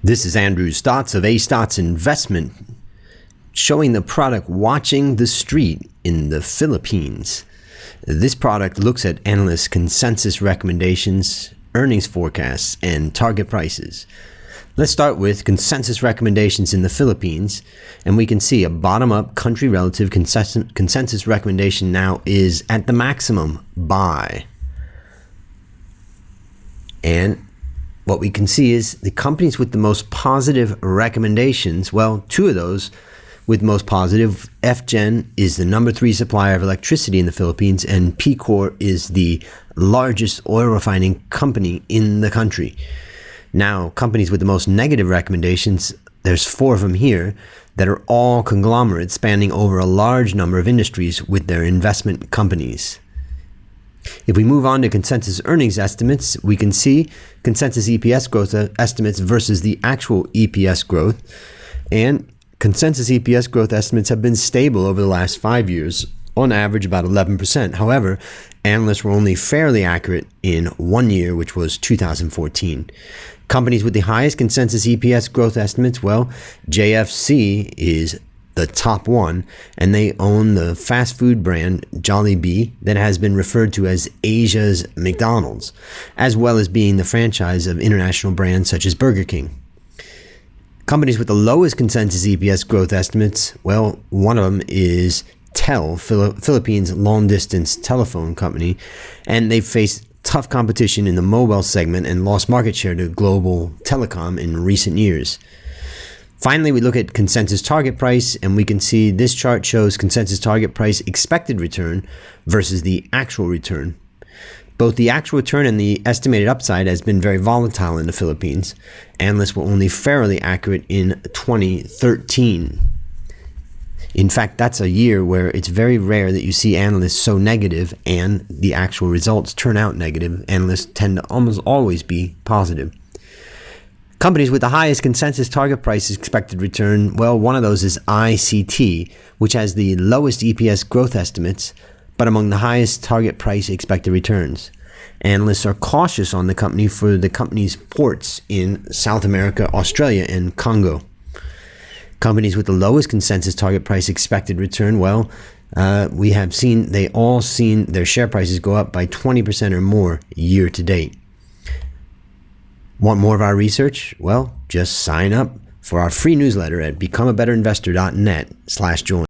This is Andrew Stotz of Stotz Investment, showing the product Watching the Street in the Philippines. This product looks at analysts' consensus recommendations, earnings forecasts, and target prices. Let's start with consensus recommendations in the Philippines, and we can see a bottom-up country relative consensus recommendation now is at the maximum, buy. And what we can see is the companies with the most positive recommendations, well, two of those with most positive, FGen is the number 3 supplier of electricity in the Philippines, and Pcor is the largest oil refining company in the country. Now, companies with the most negative recommendations, there's 4 of them here that are all conglomerates spanning over a large number of industries with their investment companies. If we move on to consensus earnings estimates, we can see consensus EPS growth estimates versus the actual EPS growth. And consensus EPS growth estimates have been stable over the last 5 years, on average about 11%. However, analysts were only fairly accurate in 1 year, which was 2014. Companies with the highest consensus EPS growth estimates, well, JFC is the top one, and they own the fast food brand Jollibee that has been referred to as Asia's McDonald's, as well as being the franchise of international brands such as Burger King. Companies with the lowest consensus EPS growth estimates, well, one of them is Tel, Philippines' long-distance telephone company, and they've faced tough competition in the mobile segment and lost market share to global telecom in recent years. Finally, we look at consensus target price, and we can see this chart shows consensus target price expected return versus the actual return. Both the actual return and the estimated upside has been very volatile in the Philippines. Analysts were only fairly accurate in 2013. In fact, that's a year where it's very rare that you see analysts so negative and the actual results turn out negative. Analysts tend to almost always be positive. Companies with the highest consensus target price expected return, well, one of those is ICT, which has the lowest EPS growth estimates, but among the highest target price expected returns. Analysts are cautious on the company for the company's ports in South America, Australia, and Congo. Companies with the lowest consensus target price expected return, well, we have seen they all seen their share prices go up by 20% or more year to date. Want more of our research? Well, just sign up for our free newsletter at becomeabetterinvestor.net/join.